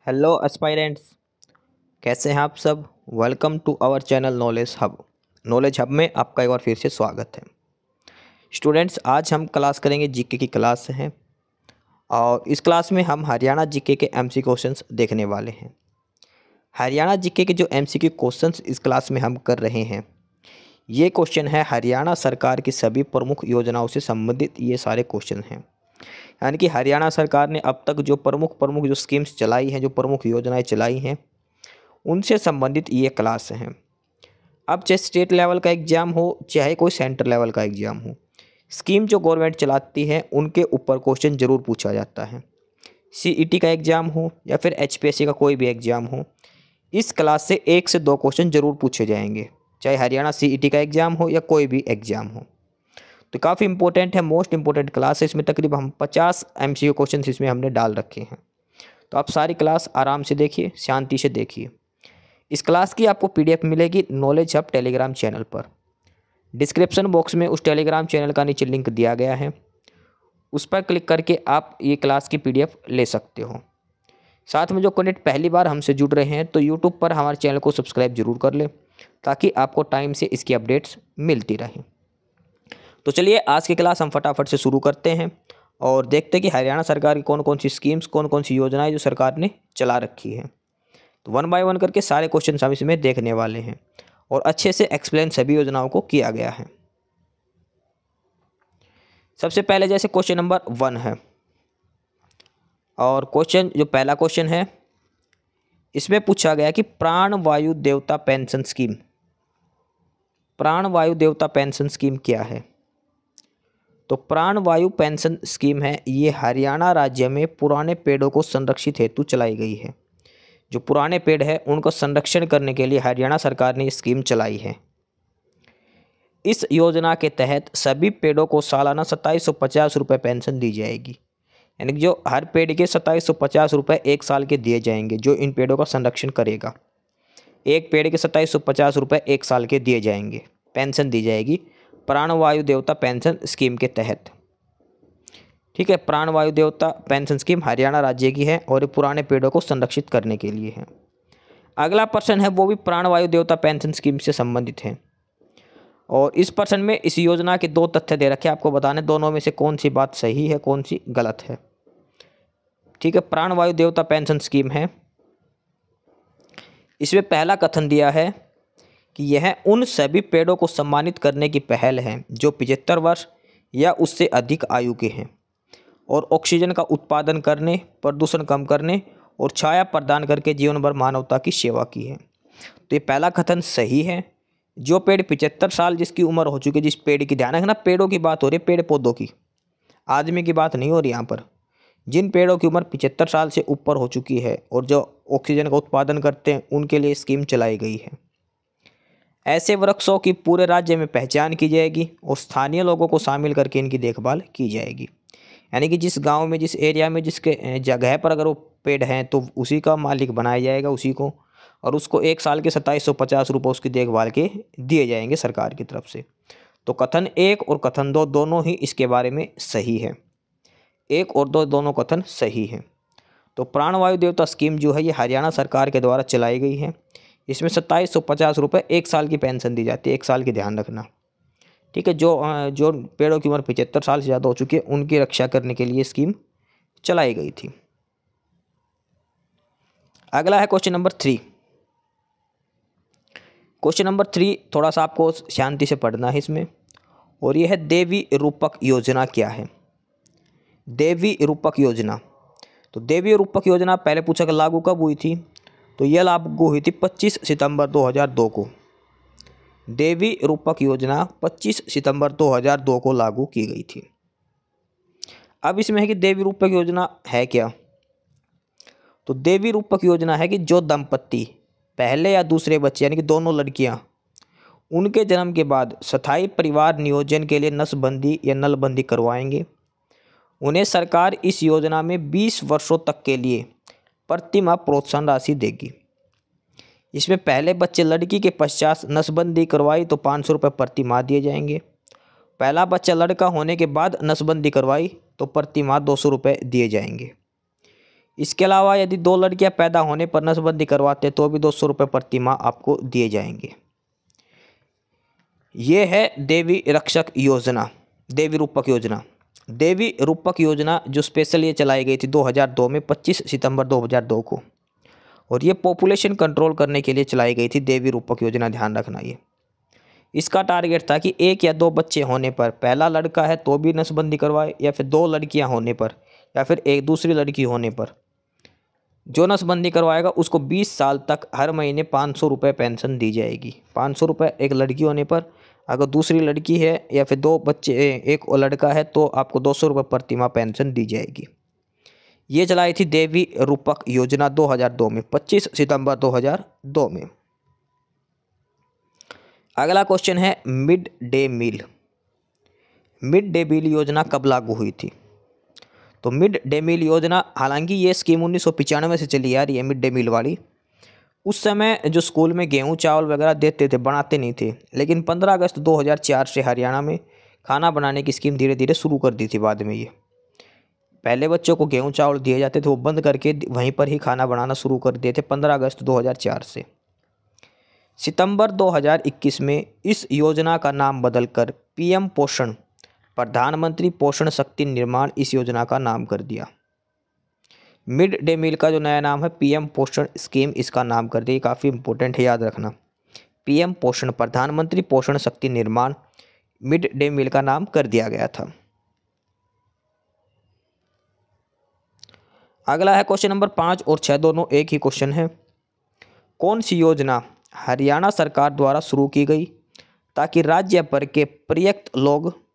Hello aspirants, कैसे हैं आप सब। Welcome to our channel knowledge hub. Knowledge hub में आपका एक बार फिर से स्वागत है। स्टूडेंट्स, आज हम क्लास करेंगे जीके की क्लास हैं और इस क्लास में हम हरियाणा जीके के एमसी क्वेश्चंस देखने वाले हैं। हरियाणा जीके के जो एमसीक्यू क्वेश्चंस इस क्लास में हम कर रहे हैं, ये क्वेश्चन है हरियाणा सरकार की सभी प्रमुख योजनाओं से संबंधित ये सारे क्वेश्चन हैं। यानी कि हरियाणा सरकार ने अब तक जो प्रमुख जो स्कीम्स चलाई हैं, जो प्रमुख योजनाएं चलाई हैं, उनसे संबंधित ये क्लास हैं। अब चाहे स्टेट लेवल का एग्ज़ाम हो, चाहे कोई सेंटर लेवल का एग्ज़ाम हो, स्कीम जो गवर्नमेंट चलाती है उनके ऊपर क्वेश्चन ज़रूर पूछा जाता है। सीईटी का एग्ज़ाम हो या फिर एचपीएससी का कोई भी एग्ज़ाम हो, इस क्लास से 1 से 2 क्वेश्चन ज़रूर पूछे जाएंगे, चाहे हरियाणा सीईटी का एग्ज़ाम हो या कोई भी एग्ज़ाम हो। तो काफ़ी इंपॉर्टेंट है, मोस्ट इंपॉर्टेंट क्लास है। इसमें तकरीबन हम 50 एमसीक्यू क्वेश्चन इसमें हमने डाल रखे हैं। तो आप सारी क्लास आराम से देखिए, शांति से देखिए। इस क्लास की आपको पीडीएफ मिलेगी नॉलेज हब टेलीग्राम चैनल पर। डिस्क्रिप्शन बॉक्स में उस टेलीग्राम चैनल का नीचे लिंक दिया गया है, उस पर क्लिक करके आप ये क्लास की पीडीएफ ले सकते हो। साथ में जो कैंडिडेट पहली बार हमसे जुड़ रहे हैं तो यूट्यूब पर हमारे चैनल को सब्सक्राइब जरूर कर लें, ताकि आपको टाइम से इसकी अपडेट्स मिलती रहें। तो चलिए आज की क्लास हम फटाफट से शुरू करते हैं और देखते हैं कि हरियाणा सरकार की कौन कौन सी स्कीम्स, कौन कौन सी योजनाएं जो सरकार ने चला रखी है। तो 1 बाय 1 करके सारे क्वेश्चन हम इसमें देखने वाले हैं और अच्छे से एक्सप्लेन सभी योजनाओं को किया गया है। सबसे पहले जैसे क्वेश्चन नंबर 1 है, और क्वेश्चन जो पहला क्वेश्चन है इसमें पूछा गया कि प्राण वायु देवता पेंशन स्कीम, प्राण वायु देवता पेंशन स्कीम क्या है। तो प्राण वायु पेंशन स्कीम है, ये हरियाणा राज्य में पुराने पेड़ों को संरक्षित हेतु चलाई गई है। जो पुराने पेड़ है उनको संरक्षण करने के लिए हरियाणा सरकार ने ये स्कीम चलाई है। इस योजना के तहत सभी पेड़ों को सालाना 2750 रुपये पेंशन दी जाएगी। यानी कि जो हर पेड़ के 2750 रुपये 1 साल के दिए जाएंगे, जो इन पेड़ों का संरक्षण करेगा। एक पेड़ के 2750 रुपये 1 साल के दिए जाएंगे, पेंशन दी जाएगी प्राण वायु देवता पेंशन स्कीम के तहत। ठीक है, प्राण वायु देवता पेंशन स्कीम हरियाणा राज्य की है और ये पुराने पेड़ों को संरक्षित करने के लिए है। अगला प्रश्न है वो भी प्राण वायु देवता पेंशन स्कीम से संबंधित है और इस प्रश्न में इस योजना के 2 तथ्य दे रखे हैं, आपको बताने दोनों में से कौन सी बात सही है, कौन सी गलत है। ठीक है, प्राण वायु देवता पेंशन स्कीम है, इसमें पहला कथन दिया है कि यह उन सभी पेड़ों को सम्मानित करने की पहल है जो 75 वर्ष या उससे अधिक आयु के हैं और ऑक्सीजन का उत्पादन करने, प्रदूषण कम करने और छाया प्रदान करके जीवन भर मानवता की सेवा की है। तो ये पहला कथन सही है। जो पेड़ 75 साल जिसकी उम्र हो चुकी है, जिस पेड़ की, ध्यान रखना पेड़ों की बात हो रही है, पेड़ पौधों की, आदमी की बात नहीं हो रही यहाँ पर। जिन पेड़ों की उम्र 75 साल से ऊपर हो चुकी है और जो ऑक्सीजन का उत्पादन करते हैं, उनके लिए स्कीम चलाई गई है। ऐसे वृक्षों की पूरे राज्य में पहचान की जाएगी और स्थानीय लोगों को शामिल करके इनकी देखभाल की जाएगी। यानी कि जिस गांव में, जिस एरिया में, जिसके जगह पर अगर वो पेड़ हैं तो उसी का मालिक बनाया जाएगा उसी को, और उसको 1 साल के 2750 रुपये उसकी देखभाल के दिए जाएंगे सरकार की तरफ से। तो कथन 1 और कथन 2 दोनों ही इसके बारे में सही है। 1 और 2 दोनों कथन सही हैं। तो प्राण वायु देवता स्कीम जो है ये हरियाणा सरकार के द्वारा चलाई गई है। इसमें 2750 रुपये 1 साल की पेंशन दी जाती है, 1 साल की, ध्यान रखना। ठीक है, जो पेड़ों की उम्र 75 साल से ज़्यादा हो चुकी है उनकी रक्षा करने के लिए स्कीम चलाई गई थी। अगला है क्वेश्चन नंबर 3। क्वेश्चन नंबर 3 थोड़ा सा आपको शांति से पढ़ना है इसमें, और यह है देवी रूपक योजना क्या है। देवी रूपक योजना, तो देवी रूपक योजना पहले पूछा कि लागू कब हुई थी, तो यह लागू हुई थी 25 सितंबर 2002 को। देवी रूपक योजना 25 सितंबर 2002 को लागू की गई थी। अब इसमें है कि देवी रूपक योजना है क्या। तो देवी रूपक योजना है कि जो दंपत्ति पहले या दूसरे बच्चे, यानी कि दोनों लड़कियां, उनके जन्म के बाद स्थायी परिवार नियोजन के लिए नसबंदी या नलबंदी करवाएंगे, उन्हें सरकार इस योजना में 20 वर्षों तक के लिए प्रति माह प्रोत्साहन राशि देगी। इसमें पहले बच्चे लड़की के पश्चात नसबंदी करवाई तो 500 रुपये प्रति माह दिए जाएंगे। पहला बच्चा लड़का होने के बाद नसबंदी करवाई तो प्रति माह 200 रुपये दिए जाएंगे। इसके अलावा यदि 2 लड़कियां पैदा होने पर नसबंदी करवाते तो भी 200 रुपये प्रति माह आपको दिए जाएंगे। ये है देवी रक्षक योजना, देवी रूपक योजना। देवी रूपक योजना जो स्पेशल ये चलाई गई थी 2002 में, 25 सितंबर 2002 को, और ये पॉपुलेशन कंट्रोल करने के लिए चलाई गई थी देवी रूपक योजना, ध्यान रखना ये। इसका टारगेट था कि 1 या 2 बच्चे होने पर, पहला लड़का है तो भी नसबंदी करवाए, या फिर 2 लड़कियां होने पर, या फिर एक दूसरी लड़की होने पर, जो नसबंदी करवाएगा उसको 20 साल तक हर महीने 500 रुपये पेंशन दी जाएगी। 500 रुपये एक लड़की होने पर, अगर दूसरी लड़की है या फिर 2 बच्चे, एक लड़का है, तो आपको 200 रुपये प्रति माह पेंशन दी जाएगी। ये चलाई थी देवी रूपक योजना 2002 में, 25 सितंबर 2002 में। अगला क्वेश्चन है mid day meal. Mid day meal योजना कब लागू हुई थी? तो मिड डे मील योजना, हालांकि ये स्कीम 1995 से चली आ रही है मिड डे मील वाली। उस समय जो स्कूल में गेहूं चावल वगैरह देते थे, बनाते नहीं थे, लेकिन 15 अगस्त 2004 से हरियाणा में खाना बनाने की स्कीम धीरे धीरे शुरू कर दी थी। बाद में ये पहले बच्चों को गेहूं चावल दिए जाते थे, वो बंद करके वहीं पर ही खाना बनाना शुरू कर दिए थे 15 अगस्त 2004 से। सितंबर 2021 में इस योजना का नाम बदलकर पीएम पोषण, प्रधानमंत्री पोषण शक्ति निर्माण, इस योजना का नाम कर दिया। मिड डे मील का जो नया नाम है पीएम पोषण स्कीम, इसका नाम कर दिया। काफ़ी इंपॉर्टेंट है, याद रखना। पीएम पोषण, प्रधानमंत्री पोषण शक्ति निर्माण, मिड डे मील का नाम कर दिया गया था। अगला है क्वेश्चन नंबर 5 और 6, दोनों एक ही क्वेश्चन है। कौन सी योजना हरियाणा सरकार द्वारा शुरू की गई ताकि राज्य भर के प्रयक्त लोग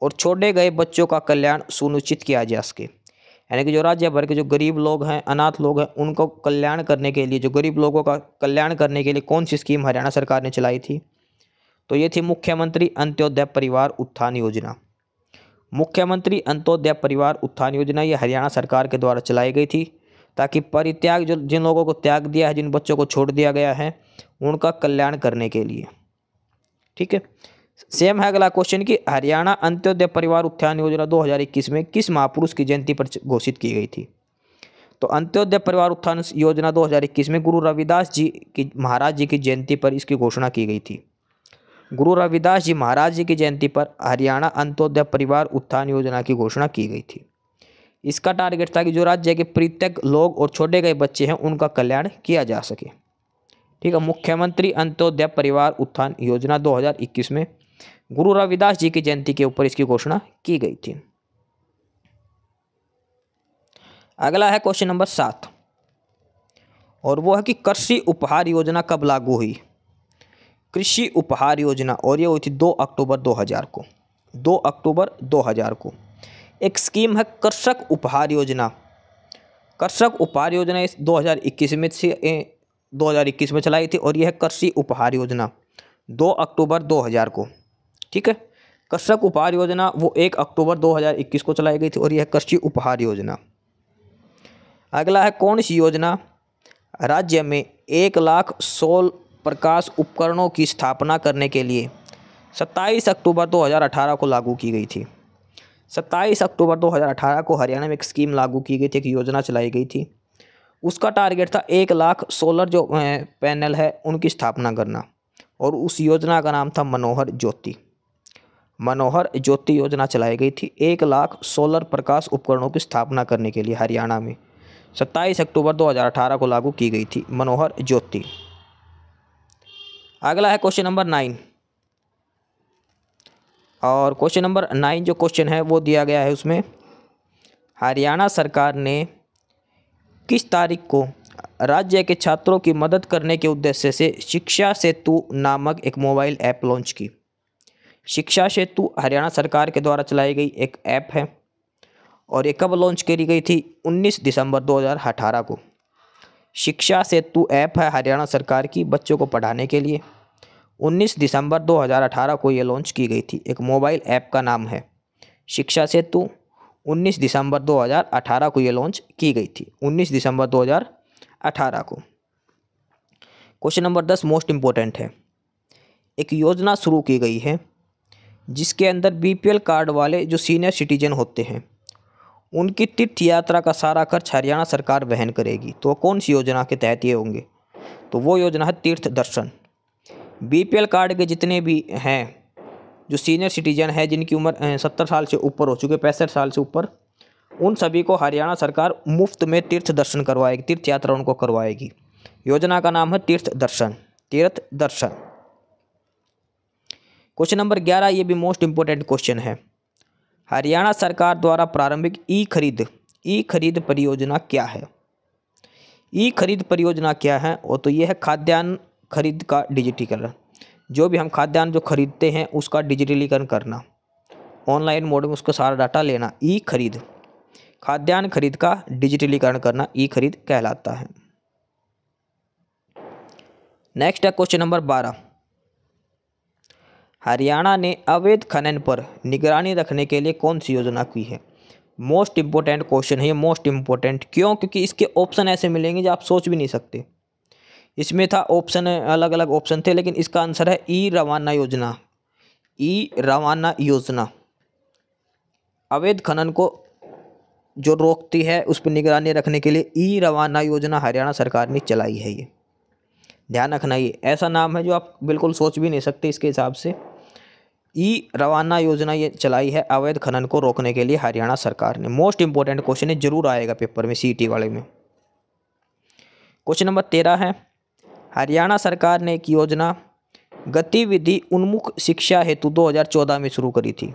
और छोड़े गए बच्चों का कल्याण सुनिश्चित किया जा सके? यानी कि जो राज्य भर के जो गरीब लोग हैं, अनाथ लोग हैं, उनको कल्याण करने के लिए, जो गरीब लोगों का कल्याण करने के लिए कौन सी स्कीम हरियाणा सरकार ने चलाई थी? तो ये थी मुख्यमंत्री अंत्योदय परिवार उत्थान योजना। मुख्यमंत्री अंत्योदय परिवार उत्थान योजना ये हरियाणा सरकार के द्वारा चलाई गई थी ताकि परित्याग, जो जिन लोगों को त्याग दिया है, जिन बच्चों को छोड़ दिया गया है, उनका कल्याण करने के लिए। ठीक है, सेम है अगला क्वेश्चन कि हरियाणा अंत्योदय परिवार उत्थान योजना 2021 में किस महापुरुष की जयंती पर घोषित की गई थी? तो अंत्योदय परिवार उत्थान योजना 2021 में गुरु रविदास जी की, महाराज जी की जयंती पर इसकी घोषणा की गई थी। गुरु रविदास जी महाराज जी की जयंती पर हरियाणा अंत्योदय परिवार उत्थान योजना की घोषणा की गई थी। इसका टारगेट था कि जो राज्य के प्रत्येक लोग और छोड़े गए बच्चे हैं, उनका कल्याण किया जा सके। ठीक है, मुख्यमंत्री अंत्योदय परिवार उत्थान योजना 2021 में गुरु रविदास जी की जयंती के ऊपर इसकी घोषणा की गई थी। अगला है क्वेश्चन नंबर 7, और वो है कि कृषि उपहार योजना कब लागू हुई? कृषि उपहार योजना, और ये हुई थी 2 अक्टूबर 2000 को। 2 अक्टूबर 2000 को एक स्कीम है कृषक उपहार योजना। कृषक उपहार योजना इस 2021 में चलाई थी, और यह है कृषि उपहार योजना 2 अक्टूबर 2000 को। ठीक है, कृषक उपहार योजना वो 1 अक्टूबर 2021 को चलाई गई थी, और यह कृषि उपहार योजना। अगला है कौन सी योजना राज्य में 1 लाख सौर प्रकाश उपकरणों की स्थापना करने के लिए 27 अक्टूबर 2018 को लागू की गई थी? 27 अक्टूबर 2018 को हरियाणा में एक स्कीम लागू की गई थी, एक योजना चलाई गई थी। उसका टारगेट था 1 लाख सोलर जो पैनल है उनकी स्थापना करना, और उस योजना का नाम था मनोहर ज्योति। मनोहर ज्योति योजना चलाई गई थी 1 लाख सोलर प्रकाश उपकरणों की स्थापना करने के लिए हरियाणा में। 27 अक्टूबर 2018 को लागू की गई थी मनोहर ज्योति। अगला है क्वेश्चन नंबर 9, और क्वेश्चन नंबर 9 जो क्वेश्चन है वो दिया गया है, उसमें हरियाणा सरकार ने किस तारीख को राज्य के छात्रों की मदद करने के उद्देश्य से शिक्षा सेतु नामक एक मोबाइल ऐप लॉन्च की? शिक्षा सेतु हरियाणा सरकार के द्वारा चलाई गई एक ऐप है, और ये कब लॉन्च करी गई थी? 19 दिसंबर 2018 को। शिक्षा सेतु ऐप है हरियाणा सरकार की बच्चों को पढ़ाने के लिए। 19 दिसंबर 2018 को ये लॉन्च की गई थी। एक मोबाइल ऐप का नाम है शिक्षा सेतु। 19 दिसंबर 2018 को ये लॉन्च की गई थी, 19 दिसंबर 2018 को। क्वेश्चन नंबर 10 मोस्ट इम्पोर्टेंट है। एक योजना शुरू की गई है जिसके अंदर बीपीएल कार्ड वाले जो सीनियर सिटीजन होते हैं उनकी तीर्थ यात्रा का सारा खर्च हरियाणा सरकार वहन करेगी। तो कौन सी योजना के तहत ये होंगे? तो वो योजना है तीर्थ दर्शन। बीपीएल कार्ड के जितने भी हैं, जो सीनियर सिटीजन है, जिनकी उम्र 70 साल से ऊपर हो चुके, 65 साल से ऊपर, उन सभी को हरियाणा सरकार मुफ्त में तीर्थ दर्शन करवाएगी, तीर्थ यात्रा उनको करवाएगी। योजना का नाम है तीर्थ दर्शन, तीर्थ दर्शन। क्वेश्चन नंबर 11, ये भी मोस्ट इंपोर्टेंट क्वेश्चन है। हरियाणा सरकार द्वारा प्रारंभिक ई खरीद परियोजना क्या है? ई खरीद परियोजना क्या है? और तो ये है खाद्यान्न खरीद का डिजिटलीकरण। जो भी हम खाद्यान्न जो खरीदते हैं उसका डिजिटलीकरण करना, ऑनलाइन मोड में उसका सारा डाटा लेना, ई खरीद, खाद्यान्न खरीद का डिजिटलीकरण करना ई खरीद कहलाता है। नेक्स्ट है क्वेश्चन नंबर 12। हरियाणा ने अवैध खनन पर निगरानी रखने के लिए कौन सी योजना की है? मोस्ट इंपोर्टेंट क्वेश्चन है ये, मोस्ट इंपोर्टेंट। क्यों? क्योंकि इसके ऑप्शन ऐसे मिलेंगे जो आप सोच भी नहीं सकते। इसमें था ऑप्शन, अलग अलग ऑप्शन थे, लेकिन इसका आंसर है ई रवाना योजना। ई रवाना योजना अवैध खनन को जो रोकती है उस पर निगरानी रखने के लिए ई रवाना योजना हरियाणा सरकार ने चलाई है। ये ध्यान रखना, ये ऐसा नाम है जो आप बिल्कुल सोच भी नहीं सकते। इसके हिसाब से ई रवाना योजना ये चलाई है अवैध खनन को रोकने के लिए हरियाणा सरकार ने। मोस्ट इंपोर्टेंट क्वेश्चन है, जरूर आएगा पेपर में, सीईटी वाले में। क्वेश्चन नंबर 13 है। हरियाणा सरकार ने एक योजना गतिविधि उन्मुख शिक्षा हेतु 2014 में शुरू करी थी।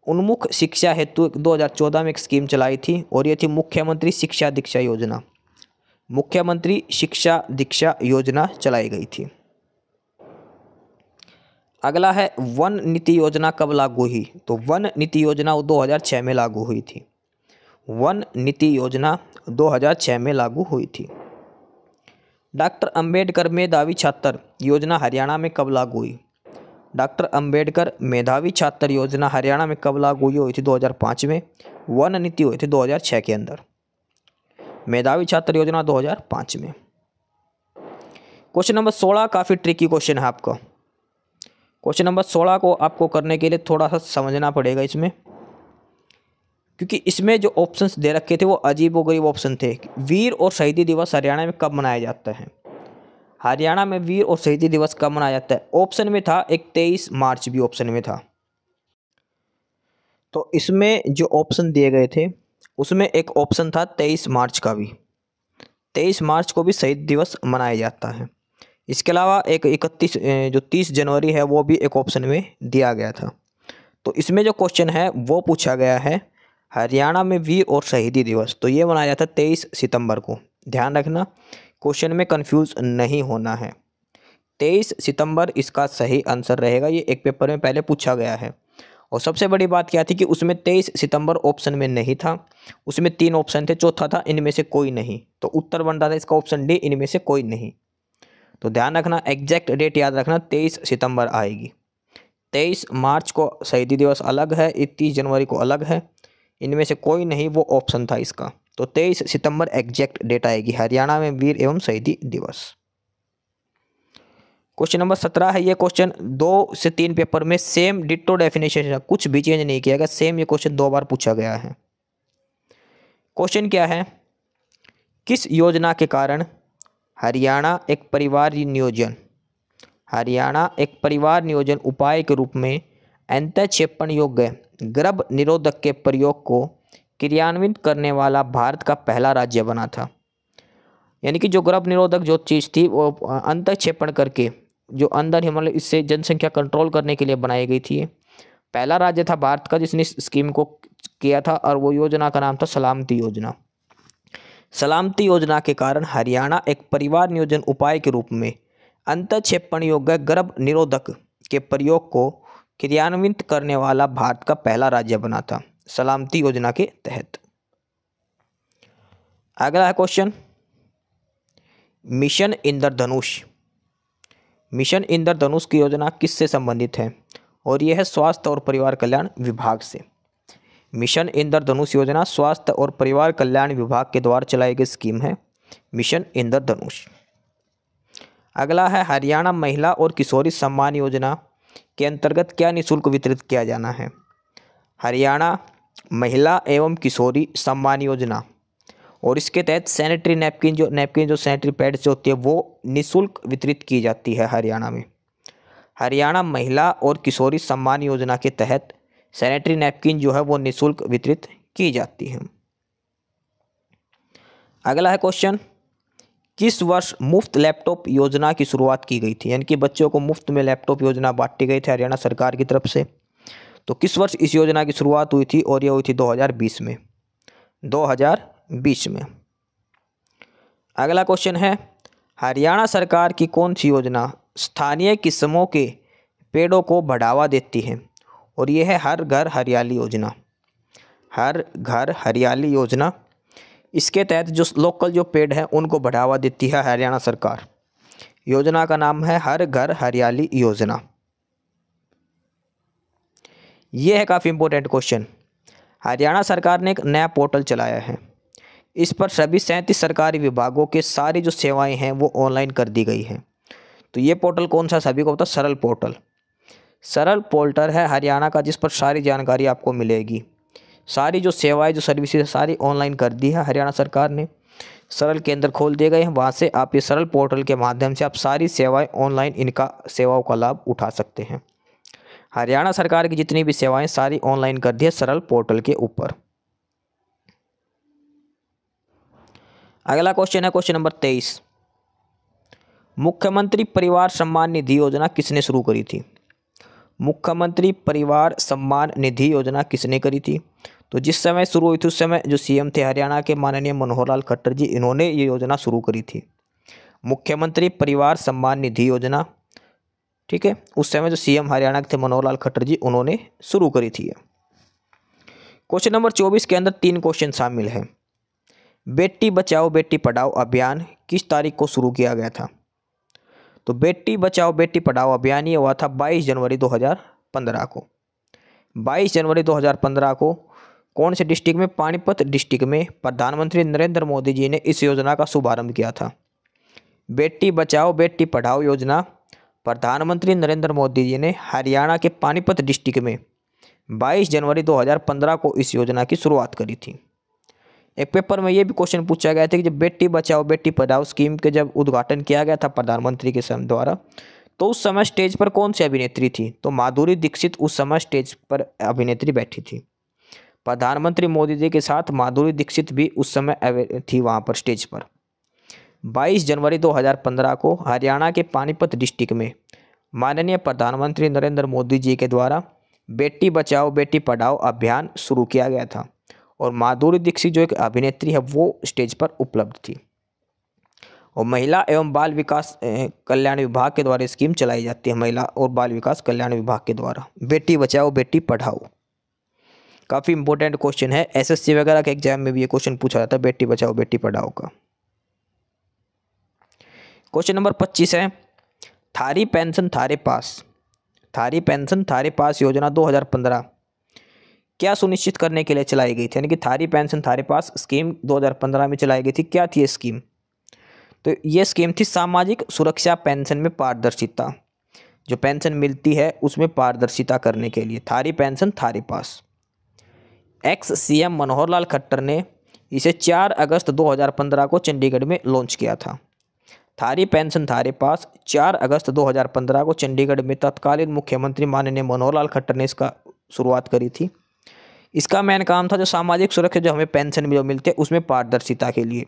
उन्मुख शिक्षा हेतु 2014 में एक स्कीम चलाई थी और ये थी मुख्यमंत्री शिक्षा दीक्षा योजना। मुख्यमंत्री शिक्षा दीक्षा योजना चलाई गई थी। अगला है वन नीति योजना कब लागू हुई? तो वन नीति योजना 2006 में लागू हुई थी। वन नीति योजना 2006 में लागू हुई थी। डॉक्टर अंबेडकर मेधावी छात्र योजना हरियाणा में कब लागू हुई? डॉक्टर अंबेडकर मेधावी छात्र योजना हरियाणा में कब लागू हुई थी? 2005 में। वन नीति हुई थी 2006 के अंदर। मेधावी छात्र योजना 2005 में। क्वेश्चन नंबर 16 काफ़ी ट्रिकी क्वेश्चन है आपका। क्वेश्चन नंबर 16 को आपको करने के लिए थोड़ा सा समझना पड़ेगा इसमें, क्योंकि इसमें जो ऑप्शंस दे रखे थे वो अजीबोगरीब ऑप्शन थे। वीर और शहीदी दिवस हरियाणा में कब मनाया जाता है? हरियाणा में वीर और शहीदी दिवस कब मनाया जाता है? ऑप्शन में था एक 23 मार्च भी ऑप्शन में था। तो इसमें जो ऑप्शन दिए गए थे उसमें एक ऑप्शन था 23 मार्च का भी। 23 मार्च को भी शहीद दिवस मनाया जाता है। इसके अलावा एक 30 जनवरी है वो भी एक ऑप्शन में दिया गया था। तो इसमें जो क्वेश्चन है वो पूछा गया है हरियाणा में वीर और शहीदी दिवस, तो ये मनाया जाता है 23 सितंबर को। ध्यान रखना, क्वेश्चन में कंफ्यूज नहीं होना है। 23 सितंबर इसका सही आंसर रहेगा। ये एक पेपर में पहले पूछा गया है। और सबसे बड़ी बात क्या थी कि उसमें 23 सितंबर ऑप्शन में नहीं था। उसमें 3 ऑप्शन थे, चौथा था इनमें से कोई नहीं। तो उत्तर बन रहा था इसका ऑप्शन डी, इनमें से कोई नहीं। तो ध्यान रखना, एग्जैक्ट डेट याद रखना, 23 सितंबर आएगी। 23 मार्च को शहीदी दिवस अलग है, 31 जनवरी को अलग है, इनमें से कोई नहीं वो ऑप्शन था इसका। तो 23 सितंबर एग्जैक्ट डेट आएगी हरियाणा में वीर एवं शहीदी दिवस। क्वेश्चन नंबर 17 है। ये क्वेश्चन 2 से 3 पेपर में सेम डिट्टो डेफिनेशन है, कुछ भी चेंज नहीं किया गया, सेम ये क्वेश्चन 2 बार पूछा गया है। क्वेश्चन क्या है? किस योजना के कारण हरियाणा एक परिवार नियोजन उपाय के रूप में अंतःक्षेपण योग्य गर्भ निरोधक के प्रयोग को क्रियान्वित करने वाला भारत का पहला राज्य बना था? यानी कि जो गर्भ निरोधक जो चीज़ थी वो अंतःक्षेपण करके जो अंदर ही, मतलब इससे जनसंख्या कंट्रोल करने के लिए बनाई गई थी। पहला राज्य था भारत का जिसने इस स्कीम को किया था, और वो योजना का नाम था सलामती योजना। सलामती योजना के कारण हरियाणा एक परिवार नियोजन उपाय के रूप में अंतःक्षेपण योग्य गर्भ निरोधक के प्रयोग को क्रियान्वित करने वाला भारत का पहला राज्य बना था सलामती योजना के तहत। अगला है क्वेश्चन, मिशन इंद्रधनुष। मिशन इंद्रधनुष की योजना किससे संबंधित है? और यह है स्वास्थ्य और परिवार कल्याण विभाग से। मिशन इंद्रधनुष योजना स्वास्थ्य और परिवार कल्याण विभाग के द्वारा चलाई गई स्कीम है मिशन इंद्रधनुष। अगला है हरियाणा महिला और किशोरी सम्मान योजना के अंतर्गत क्या निःशुल्क वितरित किया जाना है? हरियाणा महिला एवं किशोरी सम्मान योजना, और इसके तहत सैनिटरी नैपकिन जो सैनिटरी पैड्स जो होती है वो निःशुल्क वितरित की जाती है हरियाणा में। हरियाणा महिला और किशोरी सम्मान योजना के तहत सैनिटरी नैपकिन जो है वो निःशुल्क वितरित की जाती है। अगला है क्वेश्चन, किस वर्ष मुफ्त लैपटॉप योजना की शुरुआत की गई थी? यानी कि बच्चों को मुफ्त में लैपटॉप योजना बांटी गई थी हरियाणा सरकार की तरफ से। तो किस वर्ष इस योजना की शुरुआत हुई थी? और यह हुई थी 2020 में। 2020 में। अगला क्वेश्चन है, हरियाणा सरकार की कौन सी योजना स्थानीय किस्मों के पेड़ों को बढ़ावा देती है? और यह है हर घर हरियाली योजना। हर घर हरियाली योजना, इसके तहत जो लोकल जो पेड़ हैं उनको बढ़ावा देती है हरियाणा सरकार। योजना का नाम है हर घर हरियाली योजना। यह है काफ़ी इंपॉर्टेंट क्वेश्चन। हरियाणा सरकार ने एक नया पोर्टल चलाया है। इस पर सभी 37 सरकारी विभागों के सारी जो सेवाएं हैं वो ऑनलाइन कर दी गई हैं। तो ये पोर्टल कौन सा? सभी को पता, सरल पोर्टल। सरल पोर्टल है हरियाणा का, जिस पर सारी जानकारी आपको मिलेगी। सारी जो सेवाएं जो सर्विसेज सारी ऑनलाइन कर दी है हरियाणा सरकार ने। सरल केंद्र खोल दिए गए हैं, वहाँ से आप ये सरल पोर्टल के माध्यम से आप सारी सेवाएं ऑनलाइन इनका सेवाओं का लाभ उठा सकते हैं। हरियाणा सरकार की जितनी भी सेवाएं सारी ऑनलाइन कर दी है सरल पोर्टल के ऊपर। अगला क्वेश्चन है क्वेश्चन नंबर 23, मुख्यमंत्री परिवार सम्मान निधि योजना किसने शुरू करी थी? मुख्यमंत्री परिवार सम्मान निधि योजना किसने करी थी? तो जिस समय शुरू हुई थी उस समय जो सीएम थे हरियाणा के माननीय मनोहर लाल खट्टर जी, इन्होंने ये योजना शुरू करी थी, मुख्यमंत्री परिवार सम्मान निधि योजना। ठीक है, उस समय जो सीएम हरियाणा के थे मनोहर लाल खट्टर जी, उन्होंने शुरू करी थी। क्वेश्चन नंबर 24 के अंदर 3 क्वेश्चन शामिल हैं। बेटी बचाओ बेटी पढ़ाओ अभियान किस तारीख को शुरू किया गया था? तो बेटी बचाओ बेटी पढ़ाओ अभियान ये हुआ था 22 जनवरी 2015 को। 22 जनवरी 2015 को कौन से डिस्ट्रिक्ट में? पानीपत डिस्ट्रिक्ट में प्रधानमंत्री नरेंद्र मोदी जी ने इस योजना का शुभारंभ किया था। बेटी बचाओ बेटी पढ़ाओ योजना प्रधानमंत्री नरेंद्र मोदी जी ने हरियाणा के पानीपत डिस्ट्रिक्ट में 22 जनवरी 2015 को इस योजना की शुरुआत करी थी। एक पेपर में ये भी क्वेश्चन पूछा गया था कि जब बेटी बचाओ बेटी पढ़ाओ स्कीम के जब उद्घाटन किया गया था प्रधानमंत्री के द्वारा, तो उस समय स्टेज पर कौन सी अभिनेत्री थी? तो माधुरी दीक्षित उस समय स्टेज पर अभिनेत्री बैठी थी। प्रधानमंत्री मोदी जी के साथ माधुरी दीक्षित भी उस समय थी वहाँ पर स्टेज पर। 22 जनवरी 2015 को हरियाणा के पानीपत डिस्ट्रिक्ट में माननीय प्रधानमंत्री नरेंद्र मोदी जी के द्वारा बेटी बचाओ बेटी पढ़ाओ अभियान शुरू किया गया था, और माधुरी दीक्षित जो एक अभिनेत्री है वो स्टेज पर उपलब्ध थी। और महिला एवं बाल विकास कल्याण विभाग के द्वारा स्कीम चलाई जाती है, महिला और बाल विकास कल्याण विभाग के द्वारा बेटी बचाओ बेटी पढ़ाओ। काफ़ी इंपॉर्टेंट क्वेश्चन है, एसएससी वगैरह के एग्जाम में भी ये क्वेश्चन पूछा जाता है बेटी बचाओ बेटी पढ़ाओ का। क्वेश्चन नंबर 25 है, थारी पेंशन थारे पास। थारी पेंशन थारे पास योजना 2015 क्या सुनिश्चित करने के लिए चलाई गई थी? यानी कि थारी पेंशन थारे पास स्कीम 2015 में चलाई गई थी। क्या थी ये स्कीम? तो ये स्कीम थी सामाजिक सुरक्षा पेंशन में पारदर्शिता। जो पेंशन मिलती है उसमें पारदर्शिता करने के लिए थारी पेंशन थारे पास। एक्स सीएम मनोहर लाल खट्टर ने इसे 4 अगस्त 2015 को चंडीगढ़ में लॉन्च किया था। थारी पेंशन थारे पास 4 अगस्त 2015 को चंडीगढ़ में तत्कालीन मुख्यमंत्री माननीय मनोहर लाल खट्टर ने इसका शुरुआत करी थी। इसका मेन काम था जो सामाजिक सुरक्षा जो हमें पेंशन जो मिलती है उसमें पारदर्शिता के लिए,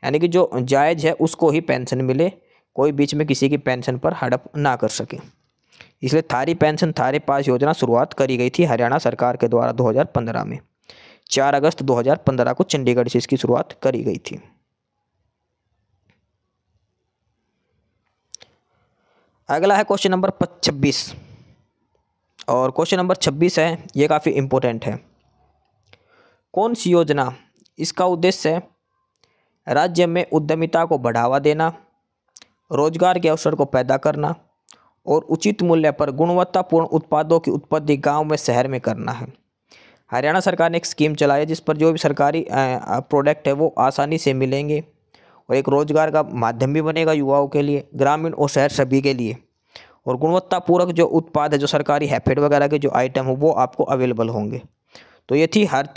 यानी कि जो जायज़ है उसको ही पेंशन मिले, कोई बीच में किसी की पेंशन पर हड़प ना कर सके। इसलिए थारी पेंशन थारे पास योजना शुरुआत करी गई थी हरियाणा सरकार के द्वारा 2015 में। 4 अगस्त 2015 को चंडीगढ़ से इसकी शुरुआत करी गई थी। अगला है क्वेश्चन नंबर 26, और क्वेश्चन नंबर 26 है, ये काफ़ी इम्पोर्टेंट है। कौन सी योजना? इसका उद्देश्य है राज्य में उद्यमिता को बढ़ावा देना, रोजगार के अवसर को पैदा करना और उचित मूल्य पर गुणवत्तापूर्ण उत्पादों की उत्पत्ति गांव में शहर में करना है। हरियाणा सरकार ने एक स्कीम चलाई है जिस पर जो भी सरकारी प्रोडक्ट है वो आसानी से मिलेंगे और एक रोजगार का माध्यम भी बनेगा युवाओं के लिए, ग्रामीण और शहर सभी के लिए। और गुणवत्तापूर्वक जो उत्पाद है, जो सरकारी हैफेड वगैरह के जो आइटम हो वो आपको अवेलेबल होंगे। तो ये थी हर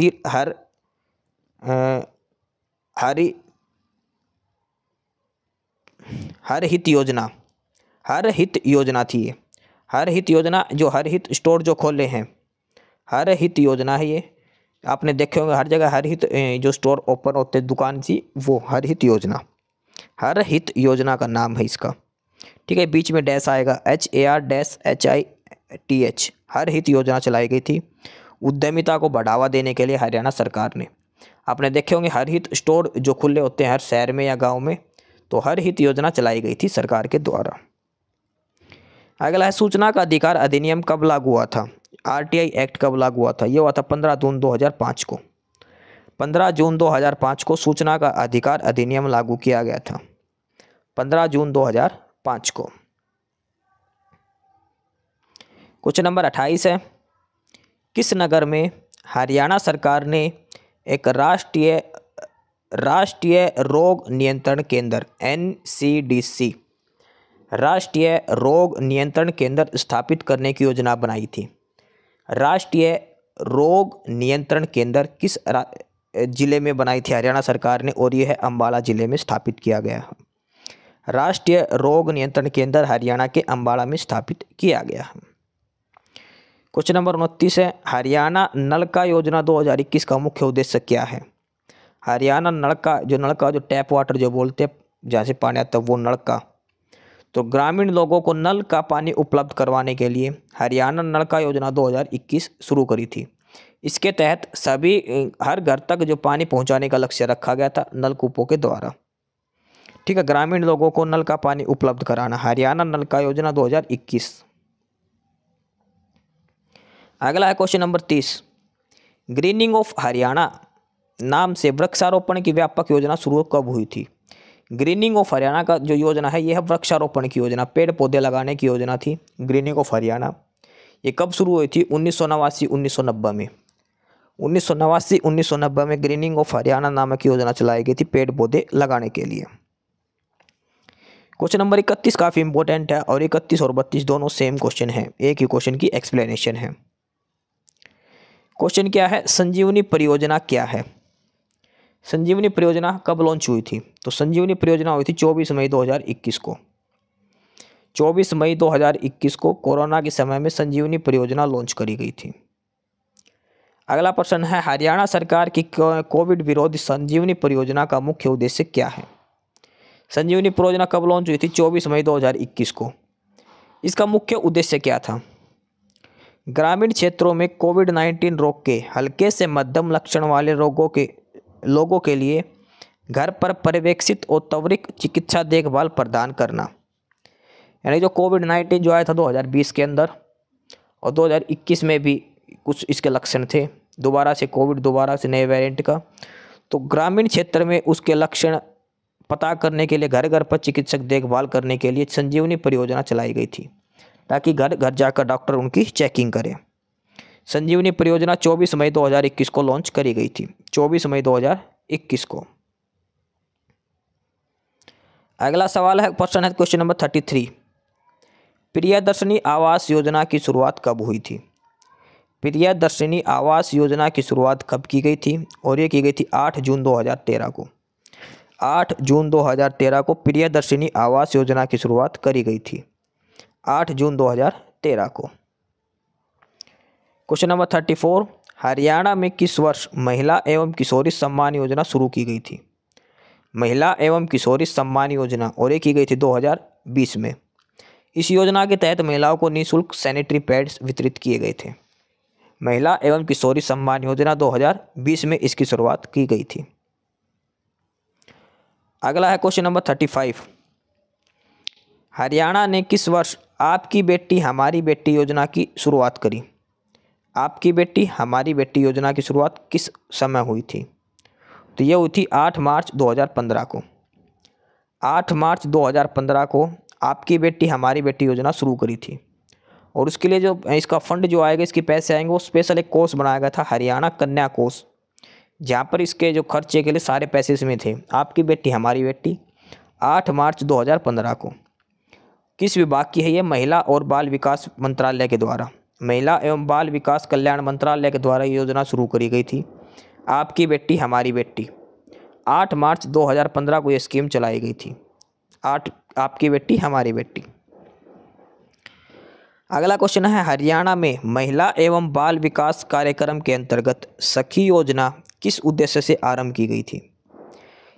हित योजना। हर हित योजना थी ये। हर हित योजना, जो हर हित स्टोर जो खोले हैं, हर हित योजना है ये। आपने देखे होंगे हर जगह हर हित जो स्टोर ओपन होते दुकान थी, वो हर हित योजना, हर हित योजना का नाम है इसका। ठीक है, बीच में डैश आएगा, HAR-HITH। हर हित योजना चलाई गई थी उद्यमिता को बढ़ावा देने के लिए हरियाणा सरकार ने। आपने देखे होंगे हर हित स्टोर जो खुले होते हैं हर शहर में या गांव में, तो हर हित योजना चलाई गई थी सरकार के द्वारा। अगला है सूचना का अधिकार अधिनियम कब लागू हुआ था? RTI एक्ट कब लागू हुआ था? ये हुआ था 15 जून 2005 को। 15 जून 2005 को सूचना का अधिकार अधिनियम लागू किया गया था, 15 जून 2005 को। क्वेश्चन नंबर 28 है, किस नगर में हरियाणा सरकार ने एक राष्ट्रीय रोग नियंत्रण केंद्र NCDC राष्ट्रीय रोग नियंत्रण केंद्र स्थापित करने की योजना बनाई थी? राष्ट्रीय रोग नियंत्रण केंद्र किस जिले में बनाई थी हरियाणा सरकार ने? और यह है अम्बाला जिले में स्थापित किया गया है। राष्ट्रीय रोग नियंत्रण केंद्र हरियाणा के अम्बाला में स्थापित किया गया है। क्वेश्चन नंबर 29 है, हरियाणा नलका योजना 2021 का मुख्य उद्देश्य क्या है? हरियाणा नलका जो टैप वाटर जो बोलते हैं, जहाँ से पानी आता है वो नलका, तो ग्रामीण लोगों को नल का पानी उपलब्ध करवाने के लिए हरियाणा नलका योजना 2021 शुरू करी थी। इसके तहत हर घर तक जो पानी पहुंचाने का लक्ष्य रखा गया था नलकूपों के द्वारा। ठीक है, ग्रामीण लोगों को नल का पानी उपलब्ध कराना, हरियाणा नलका योजना 2021। अगला है question number 30, grinning of Haryana नाम से वृक्षारोपण की व्यापक योजना शुरू कब हुई थी? ग्रीनिंग ऑफ हरियाणा का जो योजना है यह वृक्षारोपण की योजना, पेड़ पौधे लगाने की योजना थी ग्रीनिंग ऑफ हरियाणा। ये कब शुरू हुई थी? 1989-1990 में। 1989-1990 में ग्रीनिंग ऑफ हरियाणा नामक योजना चलाई गई थी पेड़ पौधे लगाने के लिए। क्वेश्चन नंबर 31 काफ़ी इंपॉर्टेंट है, और 31 और 32 दोनों सेम क्वेश्चन है, एक ही क्वेश्चन की एक्सप्लेनेशन है। क्वेश्चन क्या है, संजीवनी परियोजना क्या है? संजीवनी परियोजना कब लॉन्च हुई थी? तो संजीवनी परियोजना हुई थी 24 मई 2021 को। 24 मई 2021 को कोरोना के समय में संजीवनी परियोजना लॉन्च करी गई थी। अगला प्रश्न है, हरियाणा सरकार की कोविड विरोधी संजीवनी परियोजना का मुख्य उद्देश्य क्या है? संजीवनी परियोजना कब लॉन्च हुई थी? 24 मई 2021 को। इसका मुख्य उद्देश्य क्या था? ग्रामीण क्षेत्रों में कोविड-19 रोग के हल्के से मध्यम लक्षण वाले लोगों के लिए घर पर पर्यवेक्षित और त्वरित चिकित्सा देखभाल प्रदान करना। यानी जो कोविड-19 जो आया था 2020 के अंदर और 2021 में भी कुछ इसके लक्षण थे, दोबारा से नए वेरिएंट का, तो ग्रामीण क्षेत्र में उसके लक्षण पता करने के लिए घर घर पर चिकित्सक देखभाल करने के लिए संजीवनी परियोजना चलाई गई थी, ताकि घर घर जाकर डॉक्टर उनकी चेकिंग करें। संजीवनी परियोजना 24 मई 2021 को लॉन्च करी गई थी, 24 मई 2021 को। अगला सवाल है, प्रश्न है क्वेश्चन नंबर 33, प्रियदर्शनी आवास योजना की शुरुआत कब हुई थी? प्रियदर्शनी आवास योजना की शुरुआत कब की गई थी? और ये की गई थी 8 जून 2013 को। 8 जून 2013 को प्रियदर्शनी आवास योजना की शुरुआत करी गई थी, 8 जून 2013 को। क्वेश्चन नंबर 34, हरियाणा में किस वर्ष महिला एवं किशोरी सम्मान योजना शुरू की गई थी? महिला एवं किशोरी सम्मान योजना, और ये की गई थी 2020 में। इस योजना के तहत महिलाओं को निःशुल्क सैनिटरी पैड्स वितरित किए गए थे। महिला एवं किशोरी सम्मान योजना 2020 में इसकी शुरुआत की गई थी। अगला है क्वेश्चन नंबर 35, हरियाणा ने किस वर्ष आपकी बेटी हमारी बेटी योजना की शुरुआत करी? आपकी बेटी हमारी बेटी योजना की शुरुआत किस समय हुई थी? तो ये हुई थी 8 मार्च 2015 को। 8 मार्च 2015 को आपकी बेटी हमारी बेटी योजना शुरू करी थी, और उसके लिए जो इसका फंड जो आएगा, इसके पैसे आएंगे, वो स्पेशल एक कोष बनाया गया था, हरियाणा कन्या कोष, जहाँ पर इसके जो खर्चे के लिए सारे पैसे इसमें थे। आपकी बेटी हमारी बेटी 8 मार्च 2015 को। किस विभाग की है ये? महिला और बाल विकास मंत्रालय के द्वारा। महिला एवं बाल विकास कल्याण मंत्रालय के द्वारा ये योजना शुरू करी गई थी। आपकी बेटी हमारी बेटी, 8 मार्च 2015 को ये स्कीम चलाई गई थी। आपकी बेटी हमारी बेटी। अगला क्वेश्चन है, हरियाणा में महिला एवं बाल विकास कार्यक्रम के अंतर्गत सखी योजना किस उद्देश्य से आरंभ की गई थी?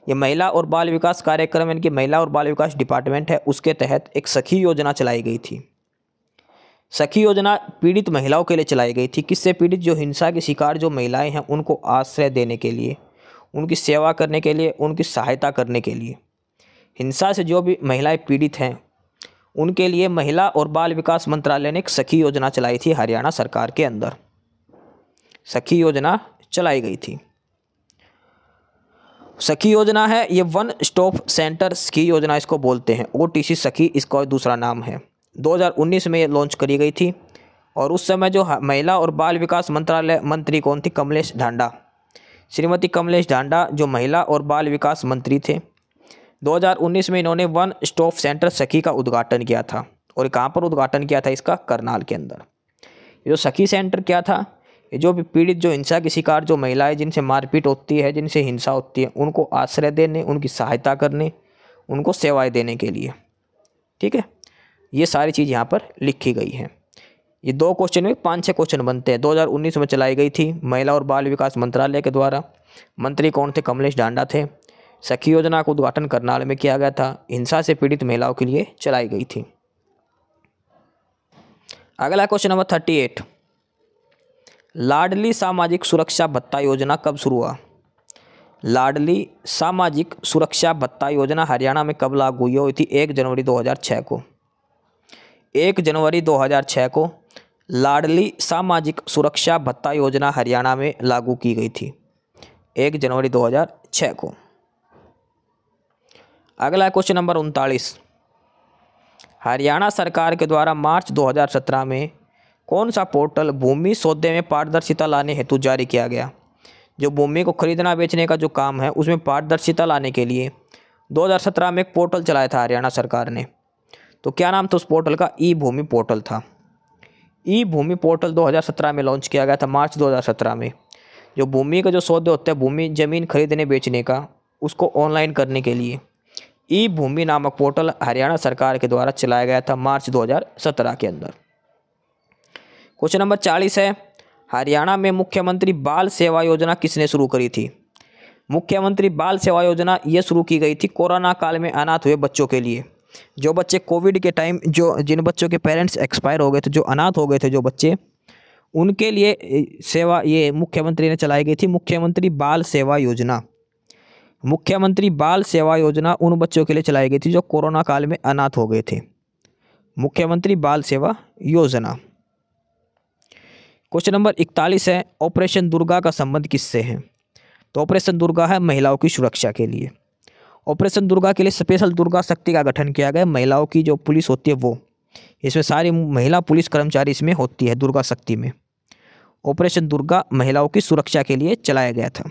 ये महिला और बाल विकास कार्यक्रम यानी कि महिला और बाल विकास डिपार्टमेंट है, उसके तहत एक सखी योजना चलाई गई थी। सखी योजना पीड़ित महिलाओं के लिए चलाई गई थी। किससे पीड़ित? जो हिंसा के शिकार जो महिलाएं हैं उनको आश्रय देने के लिए, उनकी सेवा करने के लिए, उनकी सहायता करने के लिए। हिंसा से जो भी महिलाएं पीड़ित हैं उनके लिए महिला और बाल विकास मंत्रालय ने एक सखी योजना चलाई थी। हरियाणा सरकार के अंदर सखी योजना चलाई गई थी। सखी योजना है ये वन स्टॉप सेंटर सखी योजना इसको बोलते हैं। OTC सखी इसका दूसरा नाम है। 2019 में ये लॉन्च करी गई थी और उस समय जो महिला और बाल विकास मंत्रालय मंत्री कौन थी? कमलेश ढांडा। श्रीमती कमलेश ढांडा जो महिला और बाल विकास मंत्री थे। 2019 में इन्होंने वन स्टॉप सेंटर सखी का उद्घाटन किया था। और कहाँ पर उद्घाटन किया था इसका? करनाल के अंदर। ये जो सखी सेंटर क्या था? ये जो भी पीड़ित जो हिंसा के शिकार जो महिलाएं जिनसे मारपीट होती है, जिनसे हिंसा होती है, उनको आश्रय देने, उनकी सहायता करने, उनको सेवाएं देने के लिए। ठीक है, ये सारी चीज़ यहाँ पर लिखी गई है। ये 2 क्वेश्चन में 5-6 क्वेश्चन बनते हैं। 2019 में चलाई गई थी महिला और बाल विकास मंत्रालय के द्वारा। मंत्री कौन थे? कमलेश ढांडा थे। सखी योजना का उद्घाटन करनाल में किया गया था। हिंसा से पीड़ित महिलाओं के लिए चलाई गई थी। अगला क्वेश्चन नंबर 38, लाडली सामाजिक सुरक्षा भत्ता योजना कब शुरू हुआ? लाडली सामाजिक सुरक्षा भत्ता योजना हरियाणा में कब लागू हुई थी? 1 जनवरी 2006 को। 1 जनवरी 2006 को लाडली सामाजिक सुरक्षा भत्ता योजना हरियाणा में लागू की गई थी। 1 जनवरी 2006 को। अगला क्वेश्चन नंबर 39, हरियाणा सरकार के द्वारा मार्च 2017 में कौन सा पोर्टल भूमि सौदे में पारदर्शिता लाने हेतु जारी किया गया? जो भूमि को खरीदना बेचने का जो काम है उसमें पारदर्शिता लाने के लिए 2017 में एक पोर्टल चलाया था हरियाणा सरकार ने। तो क्या नाम था उस पोर्टल का? ई भूमि पोर्टल था। ई भूमि पोर्टल 2017 में लॉन्च किया गया था, मार्च 2017 में। जो भूमि के जो सौदे होते हैं, भूमि ज़मीन खरीदने बेचने का, उसको ऑनलाइन करने के लिए ई भूमि नामक पोर्टल हरियाणा सरकार के द्वारा चलाया गया था मार्च 2017 के अंदर। क्वेश्चन नंबर 40 है, हरियाणा में मुख्यमंत्री बाल सेवा योजना किसने शुरू करी थी? मुख्यमंत्री बाल सेवा योजना ये शुरू की गई थी कोरोना काल में अनाथ हुए बच्चों के लिए। जो बच्चे कोविड के टाइम जिन बच्चों के पेरेंट्स एक्सपायर हो गए थे, जो अनाथ हो गए थे जो बच्चे, उनके लिए सेवा ये मुख्यमंत्री ने चलाई गई थी। मुख्यमंत्री बाल सेवा योजना। मुख्यमंत्री बाल सेवा योजना उन बच्चों के लिए चलाई गई थी जो कोरोना काल में अनाथ हो गए थे। मुख्यमंत्री बाल सेवा योजना। क्वेश्चन नंबर 41 है, ऑपरेशन दुर्गा का संबंध किससे है? तो ऑपरेशन दुर्गा है महिलाओं की सुरक्षा के लिए। ऑपरेशन दुर्गा के लिए स्पेशल दुर्गा शक्ति का गठन किया गया। महिलाओं की जो पुलिस होती है वो, इसमें सारी महिला पुलिस कर्मचारी इसमें होती है दुर्गा शक्ति में। ऑपरेशन दुर्गा महिलाओं की सुरक्षा के लिए चलाया गया था।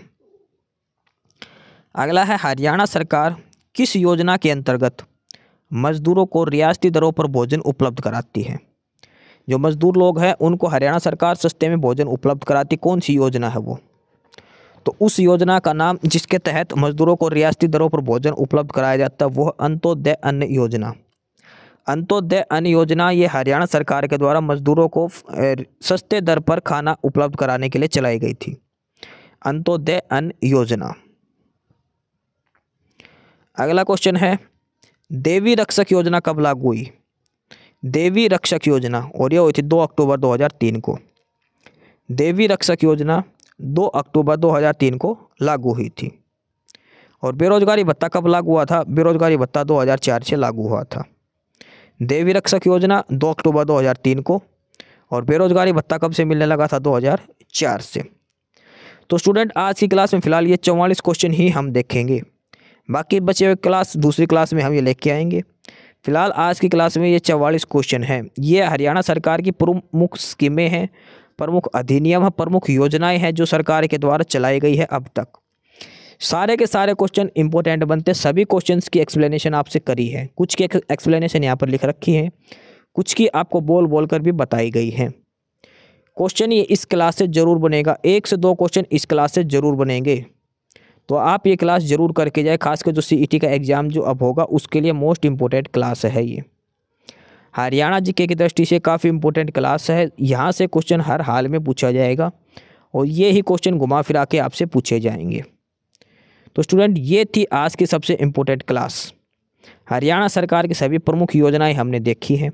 अगला है, हरियाणा सरकार किस योजना के अंतर्गत मजदूरों को रियायती दरों पर भोजन उपलब्ध कराती है? जो मजदूर लोग हैं उनको हरियाणा सरकार सस्ते में भोजन उपलब्ध कराती। कौन सी योजना है वो? तो उस योजना का नाम जिसके तहत मजदूरों को रियायती दरों पर भोजन उपलब्ध कराया जाता है वो अंत्योदय अन्न योजना। अंत्योदय अन्न योजना ये हरियाणा सरकार के द्वारा मजदूरों को सस्ते दर पर खाना उपलब्ध कराने के लिए चलाई गई थी। अंत्योदय अन्न योजना। अगला क्वेश्चन है, देवी रक्षक योजना कब लागू हुई? देवी रक्षक योजना, और यह हुई थी 2 अक्टूबर 2003 को। देवी रक्षक योजना 2 अक्टूबर 2003 को लागू हुई थी। और बेरोजगारी भत्ता कब लागू हुआ था? बेरोजगारी भत्ता 2004 से लागू हुआ था। देवी रक्षक योजना 2 अक्टूबर 2003 को, और बेरोजगारी भत्ता कब से मिलने लगा था? 2004 से। तो स्टूडेंट आज की क्लास में फ़िलहाल ये 44 क्वेश्चन ही हम देखेंगे। बाकी बचे हुए क्लास दूसरी क्लास में हम ये लेके आएंगे। फिलहाल आज की क्लास में ये 44 क्वेश्चन हैं। ये हरियाणा सरकार की प्रमुख स्कीमें हैं, प्रमुख अधिनियम है, प्रमुख योजनाएं हैं जो सरकार के द्वारा चलाई गई है अब तक। सारे के सारे क्वेश्चन इंपॉर्टेंट बनते, सभी क्वेश्चंस की एक्सप्लेनेशन आपसे करी है। कुछ की एक्सप्लेनेशन यहाँ पर लिख रखी है, कुछ की आपको बोल बोल कर भी बताई गई है। क्वेश्चन ये इस क्लास से ज़रूर बनेगा, 1 से 2 क्वेश्चन इस क्लास से ज़रूर बनेंगे। तो आप ये क्लास ज़रूर करके जाए, खासकर जो सीईटी का एग्ज़ाम जो अब होगा उसके लिए मोस्ट इम्पोर्टेंट क्लास है ये। हरियाणा जीके की दृष्टि से काफ़ी इम्पोर्टेंट क्लास है। यहाँ से क्वेश्चन हर हाल में पूछा जाएगा और ये ही क्वेश्चन घुमा फिरा के आपसे पूछे जाएंगे। तो स्टूडेंट, ये थी आज की सबसे इम्पोर्टेंट क्लास। हरियाणा सरकार की सभी प्रमुख योजनाएं हमने देखी हैं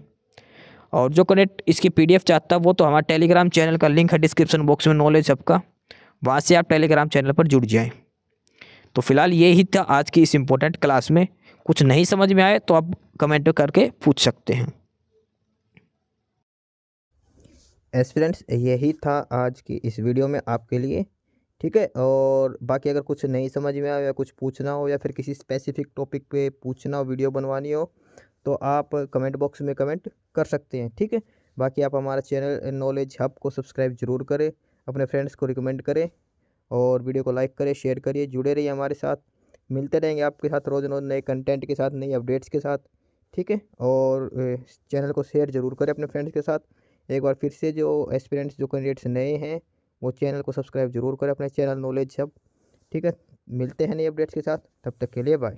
और जो कैंडिडेट इसकी पीडीएफ चाहता है वो तो हमारे टेलीग्राम चैनल का लिंक है डिस्क्रिप्शन बॉक्स में, नॉलेज हब का, वहाँ से आप टेलीग्राम चैनल पर जुड़ जाएँ। तो फिलहाल ये ही था आज की इस इम्पोर्टेंट क्लास में। कुछ नहीं समझ में आए तो आप कमेंट करके पूछ सकते हैं। एस्पिरेंट्स, यही था आज की इस वीडियो में आपके लिए, ठीक है। और बाकी अगर कुछ नहीं समझ में आया या कुछ पूछना हो या फिर किसी स्पेसिफिक टॉपिक पे पूछना हो, वीडियो बनवानी हो, तो आप कमेंट बॉक्स में कमेंट कर सकते हैं, ठीक है। बाकी आप हमारा चैनल नॉलेज हब को सब्सक्राइब जरूर करें, अपने फ्रेंड्स को रिकमेंड करें और वीडियो को लाइक करें, शेयर करिए, जुड़े रहिए हमारे साथ। मिलते रहेंगे आपके साथ रोज़ रोज़ नए कंटेंट के साथ, नई अपडेट्स के साथ, ठीक है। और चैनल को शेयर ज़रूर करें अपने फ्रेंड्स के साथ। एक बार फिर से जो एस्पिरेंट्स, जो कैंडिडेट्स नए हैं, वो चैनल को सब्सक्राइब जरूर करें, अपने चैनल नॉलेज हब, ठीक है। मिलते हैं नई अपडेट्स के साथ, तब तक के लिए बाय।